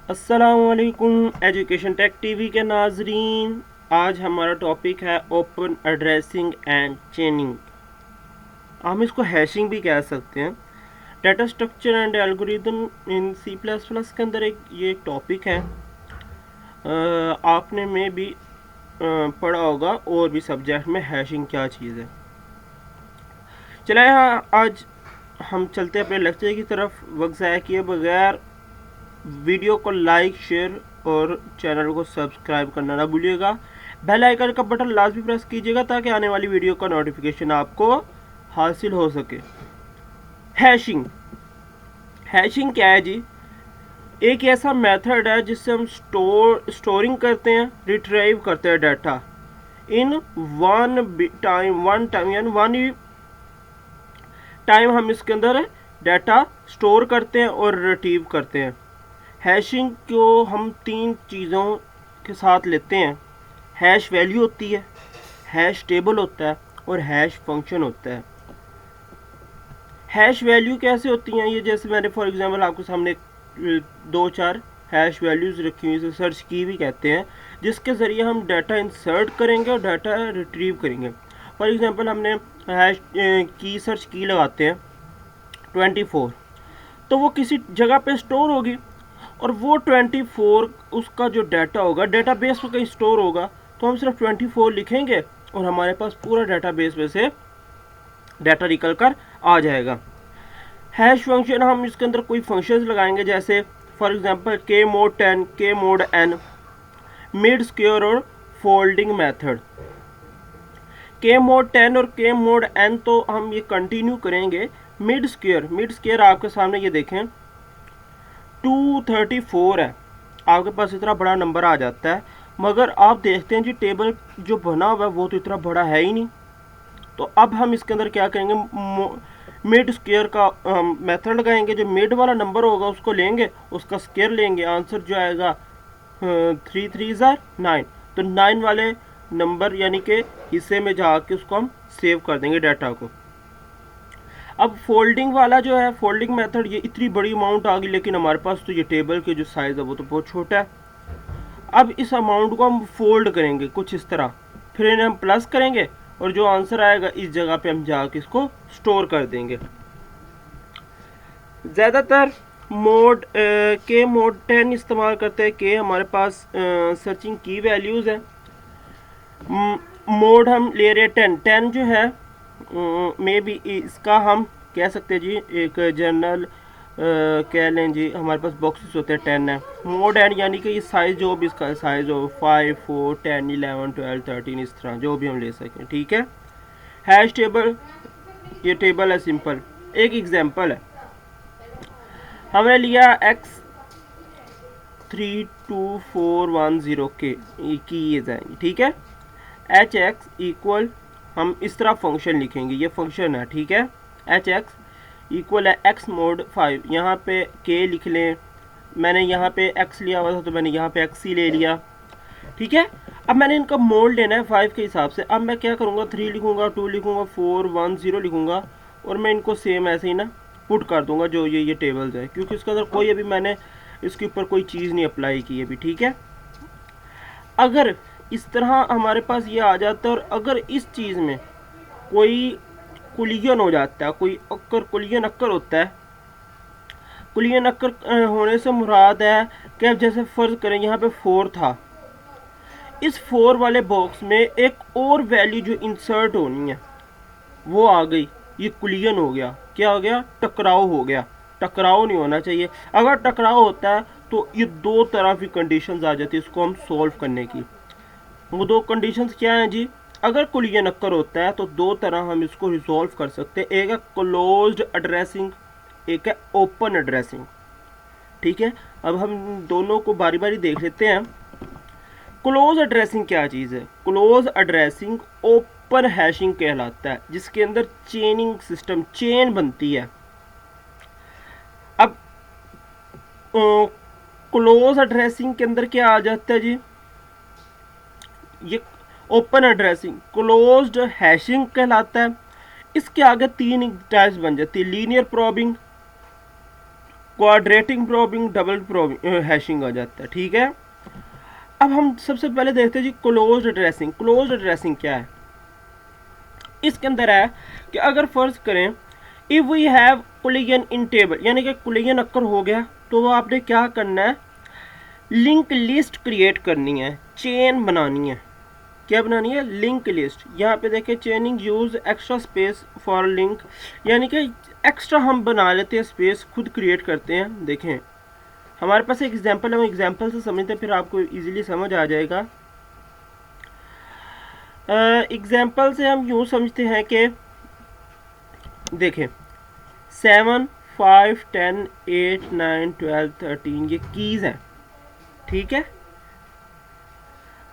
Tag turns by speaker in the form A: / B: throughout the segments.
A: अस्सलामुअलैकुम education take TV के नाजरीन। आज हमारा टॉपिक है ओपन एड्रेसिंग एंड चेनिंग। हम इसको हैशिंग भी कह सकते हैं। Data structure and algorithm in C plus plus के अंदर एक टॉपिक है। आपने में भी पढ़ा होगा और भी सब्जेक्ट में हैशिंग क्या चीज़ है। चलिए आज हम चलते हैं अपने लेक्चर की तरफ। वक्त ज़ाया किए बगैर वीडियो को लाइक शेयर और चैनल को सब्सक्राइब करना ना भूलिएगा। बेल आइकन का बटन लाजमी प्रेस कीजिएगा ताकि आने वाली वीडियो का नोटिफिकेशन आपको हासिल हो सके। हैशिंग हैशिंग क्या है जी? एक ऐसा मेथड है जिससे हम स्टोरिंग करते हैं, रिट्रीव करते हैं डाटा इन वन टाइम यानी वन टाइम हम इसके अंदर डाटा स्टोर करते हैं और रिट्रीव करते हैं। हैशिंग को हम तीन चीज़ों के साथ लेते हैं। हैश वैल्यू होती है, हैश टेबल होता है और हैश फंक्शन होता है। हैश वैल्यू कैसे होती हैं? ये जैसे मैंने फॉर एग्जांपल आपके सामने दो चार हैश वैल्यूज़ रखी हुई, इसे सर्च की भी कहते हैं, जिसके ज़रिए हम डाटा इंसर्ट करेंगे और डाटा रिट्रीव करेंगे। फॉर एग्जांपल हमने हैश की सर्च की लगाते हैं 24, तो वो किसी जगह पे स्टोर होगी और वो 24 उसका जो डाटा होगा डेटाबेस में कहीं स्टोर होगा, तो हम सिर्फ 24 लिखेंगे और हमारे पास पूरा डेटाबेस में से डाटा निकल कर आ जाएगा। हैश फंक्शन हम इसके अंदर कोई फंक्शंस लगाएंगे, जैसे फॉर एग्जांपल के मोड 10, के मोड n, मिड स्क्वायर और फोल्डिंग मेथड। के मोड 10 और के मोड n तो हम ये कंटिन्यू करेंगे। मिड स्क्वायर आपके सामने ये देखें 234 है, आपके पास इतना बड़ा नंबर आ जाता है, मगर आप देखते हैं जी टेबल जो बना हुआ है वो तो इतना बड़ा है ही नहीं। तो अब हम इसके अंदर क्या करेंगे, मिड स्क्वायर का मेथड लगाएंगे। जो मिड वाला नंबर होगा उसको लेंगे, उसका स्क्वायर लेंगे, आंसर जो आएगा 3 3 9। तो 9 वाले नंबर यानी कि हिस्से में जाके उसको हम सेव कर देंगे डाटा को। अब फोल्डिंग वाला जो है, फोल्डिंग मेथड, ये इतनी बड़ी अमाउंट आ गई, लेकिन हमारे पास तो ये टेबल के जो साइज़ है वो तो बहुत छोटा है। अब इस अमाउंट को हम फोल्ड करेंगे कुछ इस तरह, फिर इन्हें हम प्लस करेंगे और जो आंसर आएगा इस जगह पे हम जाके इसको स्टोर कर देंगे। ज़्यादातर मोड के मोड 10 इस्तेमाल करते हैं कि हमारे पास सर्चिंग की वैल्यूज़ है। मोड हम ले रहे हैं 10 जो है मे बी इसका हम कह सकते हैं जी एक जनरल कह लें जी, हमारे पास बॉक्सेस होते हैं 10 है। मोड एंड यानी कि ये साइज़ जो भी इसका साइज़ हो 5 4 10 11 12 13 इस तरह जो भी हम ले सकें, ठीक है। हैश टेबल, ये टेबल है सिंपल। एक एग्जांपल है, हमने लिया x 32410 की ये जाएंगी, ठीक है। एच एक्स इक्वल हम इस तरह फंक्शन लिखेंगे, ये फंक्शन है, ठीक है। एच एक्स इक्वल है x मोड 5, यहाँ पे k लिख लें, मैंने यहाँ पे x लिया हुआ था तो मैंने यहाँ पे x ही ले लिया, ठीक है। अब मैंने इनका मोड लेना है 5 के हिसाब से। अब मैं क्या करूँगा, 3 लिखूँगा, 2 लिखूँगा, 4 1 0 लिखूँगा और मैं इनको सेम ऐसे ही ना पुट कर दूँगा जो ये टेबल्स है, क्योंकि इसके अंदर कोई अभी मैंने इसके ऊपर कोई चीज़ नहीं अप्लाई की अभी, ठीक है। अगर इस तरह हमारे पास ये आ जाता है और अगर इस चीज़ में कोई कुलियन हो जाता है, कोई अक्कर कुलियन अक्कर होता है, कुलियन अक्कर होने से मुराद है कि अब जैसे फ़र्ज़ करें यहाँ पे 4 था, इस 4 वाले बॉक्स में एक और वैल्यू जो इंसर्ट होनी है वो आ गई, ये कुलियन हो गया। क्या हो गया? टकराव हो गया। टकराव नहीं होना चाहिए। अगर टकराव होता है तो ये दो तरह की कंडीशंस आ जाती है इसको हम सॉल्व करने की। वो दो कंडीशंस क्या हैं जी? अगर कुलियन अक्कर होता है तो दो तरह हम इसको रिजॉल्व कर सकते हैं, एक है क्लोज्ड एड्रेसिंग, एक है ओपन एड्रेसिंग, ठीक है। अब हम दोनों को बारी बारी देख लेते हैं। क्लोज एड्रेसिंग क्या चीज़ है? क्लोज एड्रेसिंग ओपन हैशिंग कहलाता है, जिसके अंदर चेनिंग सिस्टम, चेन बनती है। अब क्लोज एड्रेसिंग के अंदर क्या आ जाता है जी? ये ओपन एड्रेसिंग क्लोज्ड हैशिंग कहलाता है। इसके आगे तीन टाइप्स बन जाती है, linear probing, quadratic probing, double probing hashing आ जाता है, ठीक है। अब हम सबसे पहले देखते हैं जी क्लोज्ड एड्रेसिंग। क्लोज्ड एड्रेसिंग क्या है? इसके अंदर है कि अगर फर्ज करें if we have collision in table, यानी कि कोलिजन अक्कर हो गया, तो वो आपने क्या करना है, लिंक लिस्ट क्रिएट करनी है, चेन बनानी है। क्या बनानी है? Link list. यहाँ पे देखें चेनिंग use extra space for link, यानी कि एक्स्ट्रा हम बना लेते हैं, स्पेस खुद क्रिएट करते हैं। देखें हमारे पास एक एग्जांपल है, हम एग्जांपल से समझते हैं, फिर आपको इजीली समझ आ जाएगा। एग्जांपल से हम यूँ समझते हैं कि देखें 7, 5, 10, 8, 9, 12, 13 ये कीज़ हैं, ठीक है।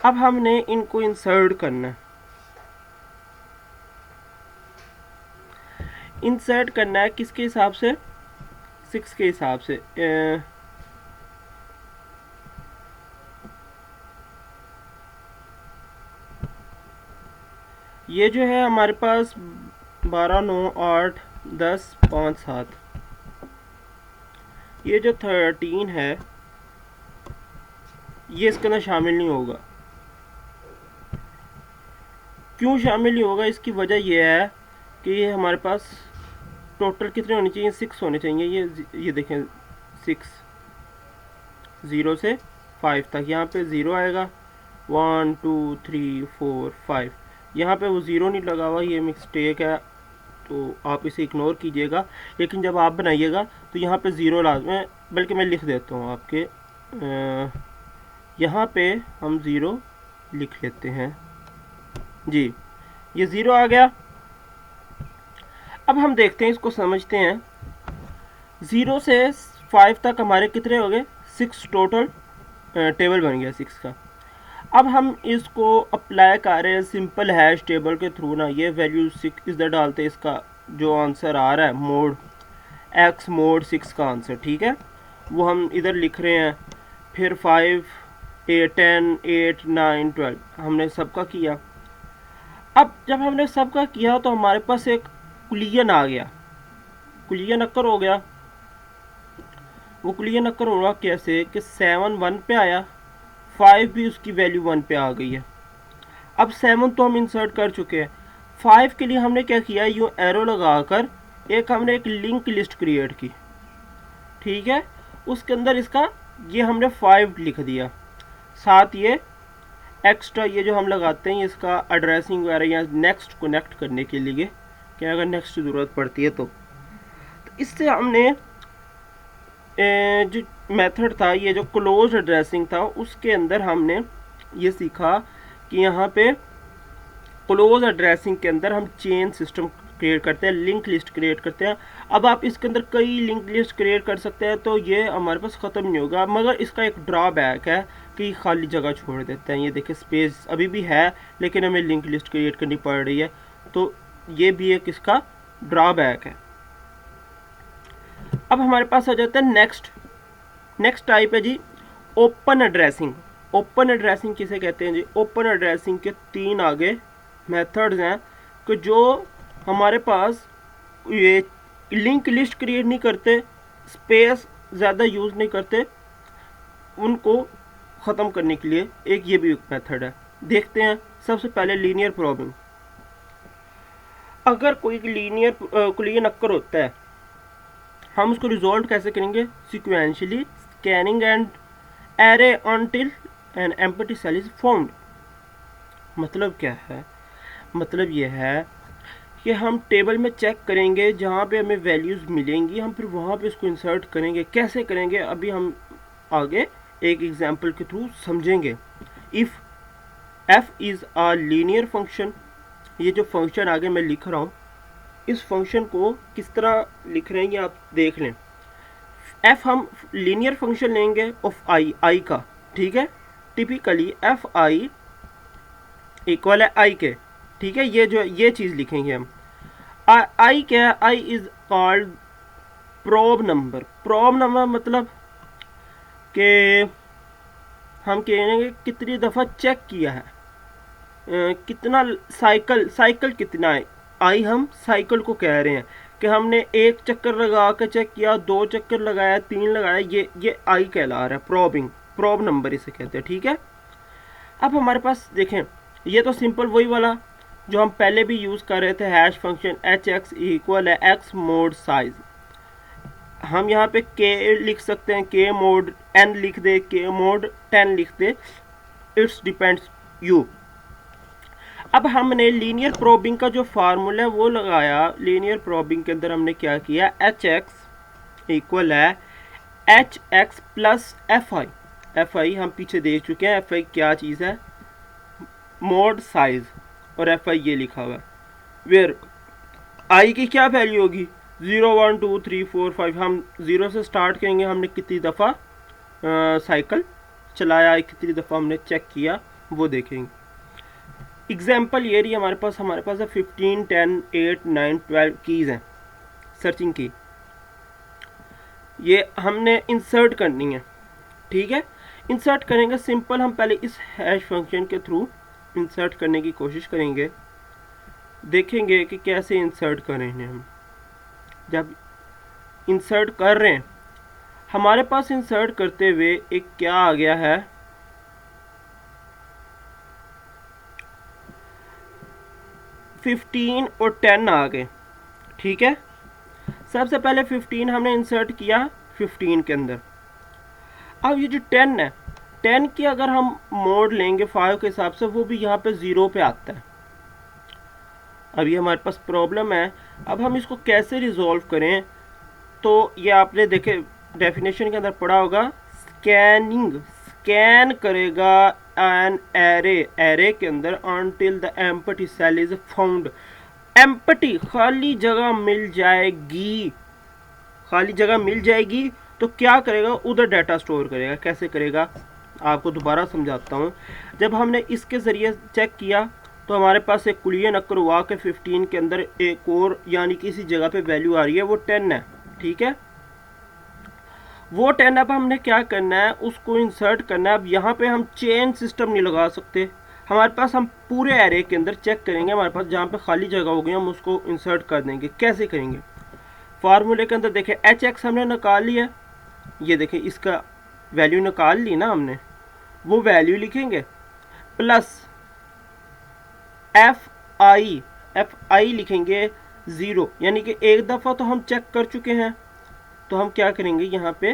A: अब हमने इनको इंसर्ट करना है, इंसर्ट करना है किसके हिसाब से? 6 के हिसाब से। ये जो है हमारे पास 12, 9, 8, 10, 5, 7, ये जो 13 है ये इसके अंदर शामिल नहीं होगा। क्यों शामिल नहीं होगा? इसकी वजह यह है कि ये हमारे पास टोटल कितने होने चाहिए? 6 होने चाहिए। ये देखें 6, 0 से 5 तक, यहाँ पे 0 आएगा, 1, 2, 3, 4, 5, यहाँ पे वो 0 नहीं लगा हुआ, ये मिस्टेक है, तो आप इसे इग्नोर कीजिएगा। लेकिन जब आप बनाइएगा तो यहाँ पे 0 लाजमी है, बल्कि मैं लिख देता हूँ आपके, यहाँ पे हम 0 लिख लेते हैं जी, ये 0 आ गया। अब हम देखते हैं, इसको समझते हैं। 0 से 5 तक हमारे कितने हो गए? 6 टोटल टेबल बन गया 6 का। अब हम इसको अप्लाई कर रहे हैं सिंपल हैश टेबल के थ्रू ना, ये वैल्यू 6 इधर डालते हैं, इसका जो आंसर आ रहा है मोड x मोड 6 का आंसर, ठीक है, वो हम इधर लिख रहे हैं। फिर 5, 8, 10, 8, 9, 12 हमने सबका किया। अब जब हमने सबका किया तो हमारे पास एक कुलियन आ गया, कुलियन अक्कर हो गया। वो कुलियन अक्कर होगा कैसे कि 7 1 पे आया, 5 भी उसकी वैल्यू 1 पे आ गई है। अब 7 तो हम इंसर्ट कर चुके हैं, 5 के लिए हमने क्या किया, यूँ एरो लगाकर हमने एक लिंक लिस्ट क्रिएट की, ठीक है। उसके अंदर इसका ये हमने 5 लिख दिया, साथ ये एक्स्ट्रा ये जो हम लगाते हैं इसका एड्रेसिंग वगैरह या नेक्स्ट कनेक्ट करने के लिए, क्या अगर नेक्स्ट ज़रूरत पड़ती है तो इससे हमने जो मेथड था, ये जो क्लोज एड्रेसिंग था, उसके अंदर हमने ये सीखा कि यहाँ पे क्लोज एड्रेसिंग के अंदर हम चेन सिस्टम क्रिएट करते हैं, लिंक लिस्ट क्रिएट करते हैं। अब आप इसके अंदर कई लिंक लिस्ट क्रिएट कर सकते हैं, तो ये हमारे पास ख़त्म नहीं होगा, मगर इसका एक ड्रॉबैक है कि खाली जगह छोड़ देते हैं। ये देखिए स्पेस अभी भी है, लेकिन हमें लिंक लिस्ट क्रिएट करनी पड़ रही है, तो ये भी एक इसका ड्रॉबैक है। अब हमारे पास आ जाता है नेक्स्ट टाइप है जी ओपन एड्रेसिंग। ओपन एड्रेसिंग किसे कहते हैं जी? ओपन एड्रेसिंग के 3 आगे मेथड्स हैं कि जो हमारे पास ये लिंक लिस्ट क्रिएट नहीं करते, स्पेस ज़्यादा यूज़ नहीं करते, उनको ख़त्म करने के लिए एक ये भी एक मेथड है। देखते हैं सबसे पहले लीनियर प्रॉब्लम। अगर कोई लीनियर कोलिजन अक्कर होता है, हम उसको रिजॉल्व कैसे करेंगे? Sequentially scanning and array until an empty cell is formed. मतलब क्या है? मतलब ये है कि हम टेबल में चेक करेंगे, जहाँ पे हमें वैल्यूज़ मिलेंगी हम फिर वहाँ पे इसको इंसर्ट करेंगे। कैसे करेंगे अभी हम आगे एक एग्जांपल के थ्रू समझेंगे। If f is a linear function, ये जो फंक्शन आगे मैं लिख रहा हूँ, इस फंक्शन को किस तरह लिख रहे हैं ये आप देख लें। f हम लीनियर फंक्शन लेंगे ऑफ i का, ठीक है। टिपिकली एफ आई इक्वल है i के, ठीक है। ये चीज़ लिखेंगे हम। i क्या है? i is called probe number. Probe number मतलब कि हम कहेंगे कितनी दफ़ा चेक किया है, कितना साइकिल कितना है। आई हम साइकिल को कह रहे हैं कि हमने एक चक्कर लगा कर चेक किया, 2 चक्कर लगाया, 3 लगाया, ये आई कहला रहा है, प्रोबिंग, प्रोब नंबर इसे कहते हैं, ठीक है। अब हमारे पास देखें, ये तो सिंपल वही वाला जो हम पहले भी यूज़ कर रहे थे, hash function H x equal है एक्स मोड साइज। हम यहाँ पे के लिख सकते हैं, के मोड एन लिख दे, के मोड 10 लिख दे, इट्स डिपेंड्स यू। अब हमने लीनियर प्रोबिंग का जो फार्मूला है वो लगाया। लीनियर प्रोबिंग के अंदर हमने क्या किया, एच एक्स इक्वल है H x plus F I. F I हम पीछे देख चुके हैं, एफ आई क्या चीज़ है, मोड साइज, और एफ आई ये लिखा हुआ है। वेयर आई की क्या वैल्यू होगी, 0 1 2 3 4 5। हम 0 से स्टार्ट करेंगे, हमने कितनी दफ़ा साइकिल चलाया, कितनी दफ़ा हमने चेक किया वो देखेंगे। एग्जाम्पल ये रही हमारे पास है 15 10 8 9 12 कीज़ हैं, सर्चिंग की। ये हमने इंसर्ट करनी है, ठीक है। इंसर्ट करेंगे सिंपल, हम पहले इस हैश फंक्शन के थ्रू इंसर्ट करने की कोशिश करेंगे, देखेंगे कि कैसे इंसर्ट करेंगे हम। जब इंसर्ट कर रहे हैं, हमारे पास इंसर्ट करते हुए एक क्या आ गया है, 15 और 10 आ गए, ठीक है। सबसे पहले 15 हमने इंसर्ट किया 15 के अंदर। अब ये जो 10 है, 10 की अगर हम मोड लेंगे 5 के हिसाब से, वो भी यहाँ पे 0 पे आता है। अब ये हमारे पास प्रॉब्लम है, अब हम इसको कैसे रिजॉल्व करें। तो ये आपने देखे डेफिनेशन के अंदर पढ़ा होगा, स्कैनिंग, स्कैन करेगा एन एरे, एरे के अंदर until the empty cell is found. Empty, खाली जगह मिल जाएगी, खाली जगह मिल जाएगी तो क्या करेगा, उधर डाटा स्टोर करेगा। कैसे करेगा आपको दोबारा समझाता हूँ। जब हमने इसके ज़रिए चेक किया तो हमारे पास एक कुलियन अक्कर हुआ के 15 के अंदर एक और यानी कि इसी जगह पे वैल्यू आ रही है, वो 10 है, ठीक है। वो 10 अब हमने क्या करना है, उसको इंसर्ट करना है। अब यहाँ पे हम चेन सिस्टम नहीं लगा सकते, हमारे पास हम पूरे एरे के अंदर चेक करेंगे, हमारे पास जहाँ पे खाली जगह होगी हम उसको इंसर्ट कर देंगे। कैसे करेंगे, फार्मूले के अंदर देखें एच एक्स हमने निकाल लिया, ये देखें इसका वैल्यू निकाल ली ना हमने, वो वैल्यू लिखेंगे प्लस एफ आई लिखेंगे 0, यानी कि एक दफ़ा तो हम चेक कर चुके हैं, तो हम क्या करेंगे यहाँ पे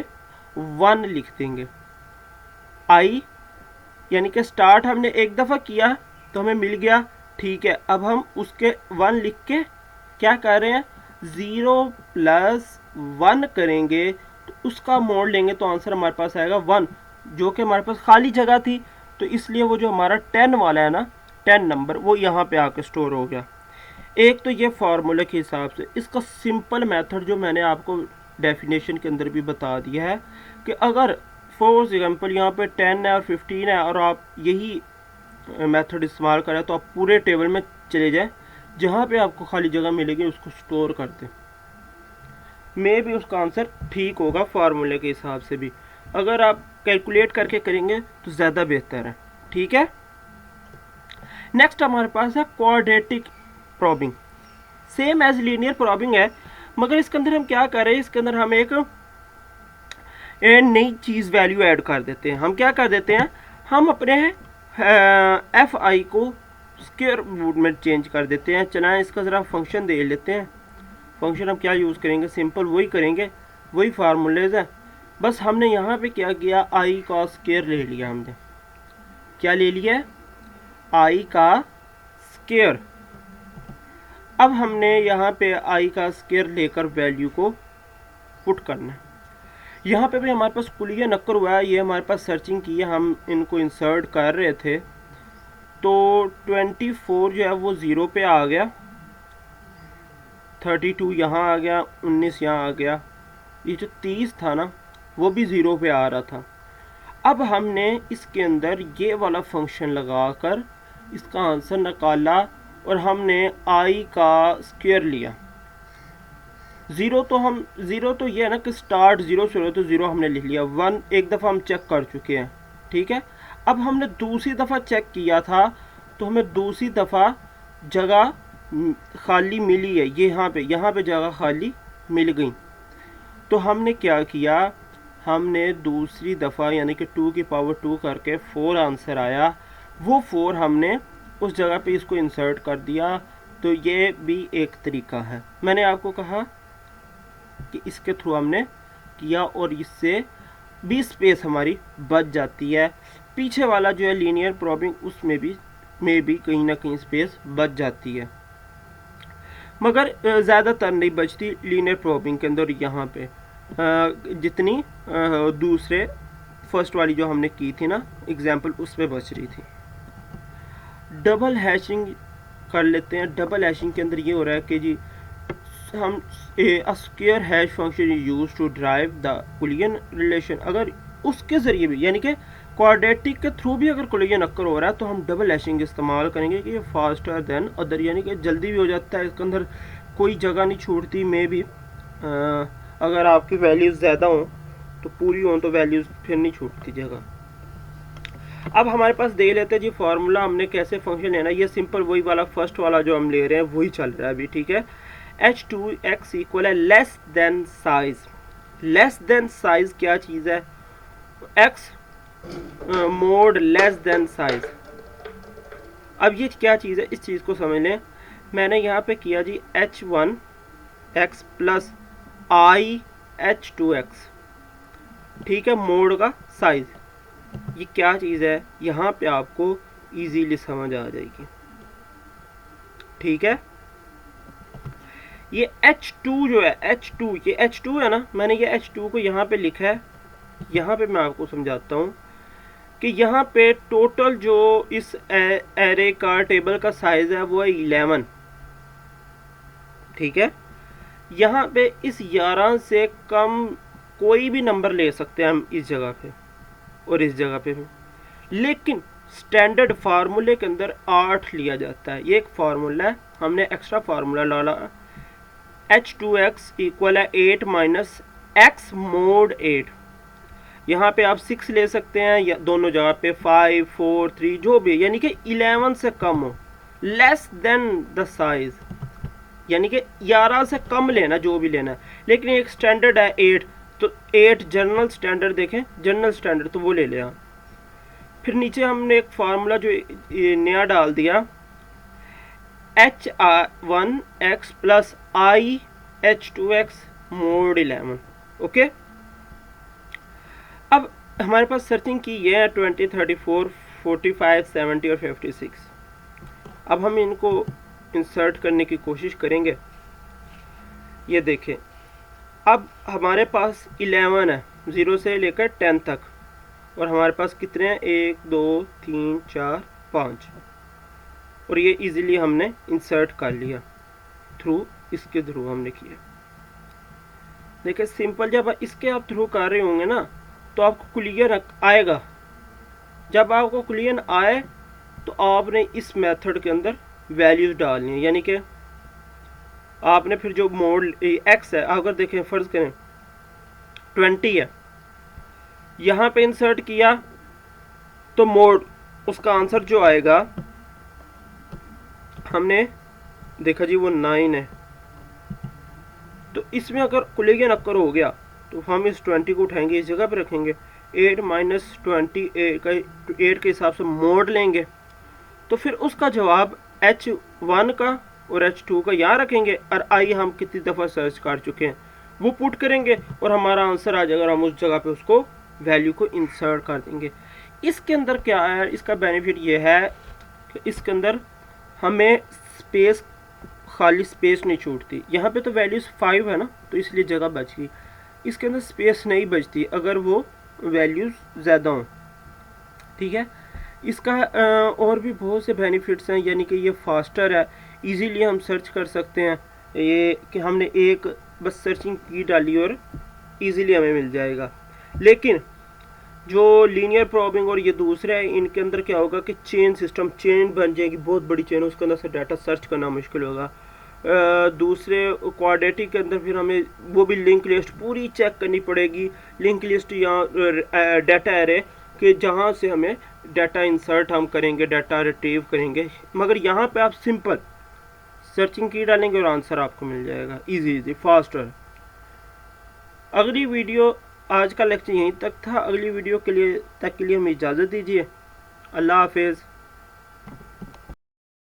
A: 1 लिख देंगे। आई यानी कि स्टार्ट हमने एक दफ़ा किया तो हमें मिल गया, ठीक है। अब हम उसके 1 लिख के क्या कर रहे हैं, 0 प्लस 1 करेंगे तो उसका मोड लेंगे तो आंसर हमारे पास आएगा 1, जो कि हमारे पास खाली जगह थी, तो इसलिए वो जो हमारा 10 वाला है ना, 10 नंबर, वो यहाँ पे आके स्टोर हो गया। एक तो ये फार्मूले के हिसाब से। इसका सिंपल मेथड जो मैंने आपको डेफिनेशन के अंदर भी बता दिया है कि अगर फॉर एग्जांपल यहाँ पे 10 है और 15 है और आप यही मेथड इस्तेमाल करें तो आप पूरे टेबल में चले जाएं, जहाँ पे आपको खाली जगह मिलेगी उसको स्टोर कर दें, मे भी उसका आंसर ठीक होगा फार्मूले के हिसाब से भी। अगर आप कैलकुलेट करके करेंगे तो ज़्यादा बेहतर है, ठीक है। नेक्स्ट हमारे पास है quadratic probing, same as linear probing है, मगर इसके अंदर हम क्या कर रहे हैं, इसके अंदर हम एक नई चीज़ वैल्यू ऐड कर देते हैं। हम क्या कर देते हैं, हम अपने एफ आई को स्क्वायर रूट में चेंज कर देते हैं। चलाएं इसका ज़रा फंक्शन दे लेते हैं। फंक्शन हम क्या यूज़ करेंगे, सिंपल वही करेंगे, वही फार्मूलेज है, बस हमने यहाँ पे क्या किया, आई का स्क्वायर ले लिया। हमने क्या ले लिया, आई का स्क्वायर। अब हमने यहाँ पे आई का स्क्वायर लेकर वैल्यू को पुट करना है। यहाँ पे भी हमारे पास कुलिया नक्कर हुआ है, ये हमारे पास सर्चिंग की है, हम इनको इंसर्ट कर रहे थे तो 24 जो है वो 0 पे आ गया, 32 यहाँ आ गया, 19 यहाँ आ गया, ये जो 30 था ना वो भी 0 पे आ रहा था। अब हमने इसके अंदर ये वाला फंक्शन लगाकर इसका आंसर निकाला और हमने आई का स्क्वायर लिया। 0 तो ये है ना कि स्टार्ट 0 से हो तो 0 हमने लिख लिया। 1 एक दफ़ा हम चेक कर चुके हैं, ठीक है। अब हमने दूसरी दफ़ा चेक किया था तो हमें दूसरी दफ़ा जगह खाली मिली है, ये यहाँ पे जगह खाली मिल गई। तो हमने क्या किया, हमने दूसरी दफ़ा यानी कि 2 की पावर 2 करके 4 आंसर आया, वो 4 हमने उस जगह पे इसको इंसर्ट कर दिया। तो ये भी एक तरीका है, मैंने आपको कहा कि इसके थ्रू हमने किया और इससे भी स्पेस हमारी बच जाती है। पीछे वाला जो है लीनियर प्रॉबिंग, उसमें भी कहीं ना कहीं स्पेस बच जाती है, मगर ज़्यादातर नहीं बचती लीनियर प्रॉबिंग के अंदर यहाँ पे जितनी दूसरे फर्स्ट वाली जो हमने की थी ना एग्जाम्पल, उसमें बच रही थी। डबल हैशिंग कर लेते हैं। डबल हैशिंग के अंदर ये हो रहा है कि जी हम square hash function use to drive the boolean relation, अगर उसके ज़रिए भी यानी कि क्वाड्रेटिक के थ्रू भी अगर कोलिजन अक्कर हो रहा है तो हम डबल हैशिंग इस्तेमाल करेंगे कि ये फास्टर देन अदर, यानी कि जल्दी भी हो जाता है, इसके अंदर कोई जगह नहीं छूटती। में भी अगर आपकी वैल्यूज़ ज़्यादा हों तो पूरी हों तो वैल्यूज़ फिर नहीं छूटती जगह। अब हमारे पास दे लेते हैं जी फार्मूला, हमने कैसे फंक्शन लेना है। ये सिंपल वही वाला फर्स्ट वाला जो हम ले रहे हैं वही चल रहा है अभी, ठीक है। h2x इक्वल है less than size. Less than size क्या चीज़ है, x mode less than size. अब ये क्या चीज़ है, इस चीज़ को समझ लें। मैंने यहाँ पे किया जी h1x प्लस i h2x, ठीक है, मोड का साइज। ये क्या चीज़ है, यहाँ पे आपको इजीली समझ आ जाएगी, ठीक है। ये h2 जो है h2, ये h2 है ना, मैंने ये h2 को यहाँ पे लिखा है। यहाँ पे मैं आपको समझाता हूँ कि यहाँ पे टोटल जो इस एरे का टेबल का साइज है वो है 11, ठीक है। यहाँ पे इस 11 से कम कोई भी नंबर ले सकते हैं हम इस जगह पे और इस जगह पे भी, लेकिन स्टैंडर्ड फार्मूले के अंदर 8 लिया जाता है। ये एक फार्मूला है, हमने एक्स्ट्रा फार्मूला डाला, h2x इक्वल है 8 माइनस x मोड 8। यहाँ पे आप 6 ले सकते हैं या दोनों जगह पे 5, 4, 3 जो भी, यानी कि 11 से कम हो, लेस देन द साइज, यानी कि 11 से कम लेना जो भी लेना है। लेकिन एक स्टैंडर्ड है 8, तो 8 जनरल स्टैंडर्ड देखें, जनरल स्टैंडर्ड तो वो ले लिया। फिर नीचे हमने एक फार्मूला जो नया डाल दिया, h1x plus i h2x mode 11, okay. अब हमारे पास सर्चिंग की ये है 20, 34, 45, 70 और 56। अब हम इनको इंसर्ट करने की कोशिश करेंगे। ये देखें, अब हमारे पास 11 है 0 से लेकर 10 तक, और हमारे पास कितने हैं, 1, 2, 3, 4, 5, और ये इजीली हमने इंसर्ट कर लिया इसके थ्रू हमने किया। देखिए सिंपल, जब इसके आप थ्रू कर रहे होंगे ना तो आपको क्लियर आएगा। जब आपको क्लियर आए तो आपने इस मेथड के अंदर वैल्यूज डालनी है, यानी कि आपने फिर जो मोड x है, अगर देखें फर्ज करें 20 है, यहाँ पे इंसर्ट किया तो मोड उसका आंसर जो आएगा, हमने देखा जी वो 9 है। तो इसमें अगर कुलियन अक्कर हो गया तो हम इस 20 को उठाएंगे, इस जगह पे रखेंगे, 8 माइनस 20 8 के हिसाब से मोड लेंगे, तो फिर उसका जवाब h1 का और h2 का यहाँ रखेंगे, और आई हम कितनी दफ़ा सर्च कर चुके हैं वो पुट करेंगे और हमारा आंसर आ जाएगा। हम उस जगह पे उसको वैल्यू को इंसर्ट कर देंगे। इसके अंदर क्या है, इसका बेनिफिट ये है कि इसके अंदर हमें स्पेस, खाली स्पेस नहीं छूटती। यहाँ पे तो वैल्यूज़ 5 है ना, तो इसलिए जगह बच गई। इसके अंदर स्पेस नहीं बचती अगर वो वैल्यूज़ ज़्यादा हों, ठीक है। इसका और भी बहुत से बेनिफिट्स हैं, यानी कि ये फास्टर है, इजीली हम सर्च कर सकते हैं। ये कि हमने एक बस सर्चिंग की डाली और इजीली हमें मिल जाएगा। लेकिन जो लीनियर प्रॉबिंग और ये दूसरे हैं, इनके अंदर क्या होगा कि चेन सिस्टम, चेन बन जाएगी, बहुत बड़ी चेन, उसके अंदर से डाटा सर्च करना मुश्किल होगा। दूसरे क्वाड्रेटिक के अंदर फिर हमें वो भी लिंक लिस्ट पूरी चेक करनी पड़ेगी। लिंक लिस्ट या डाटा एरे कि जहाँ से हमें डाटा इंसर्ट हम करेंगे, डाटा रिट्रीव करेंगे। मगर यहाँ पे आप सर्चिंग की डालेंगे और आंसर आपको मिल जाएगा इजी फास्टर। अगली वीडियो, आज का लेक्चर यहीं तक था। अगली वीडियो के लिए हमें इजाज़त दीजिए। अल्लाह हाफिज़।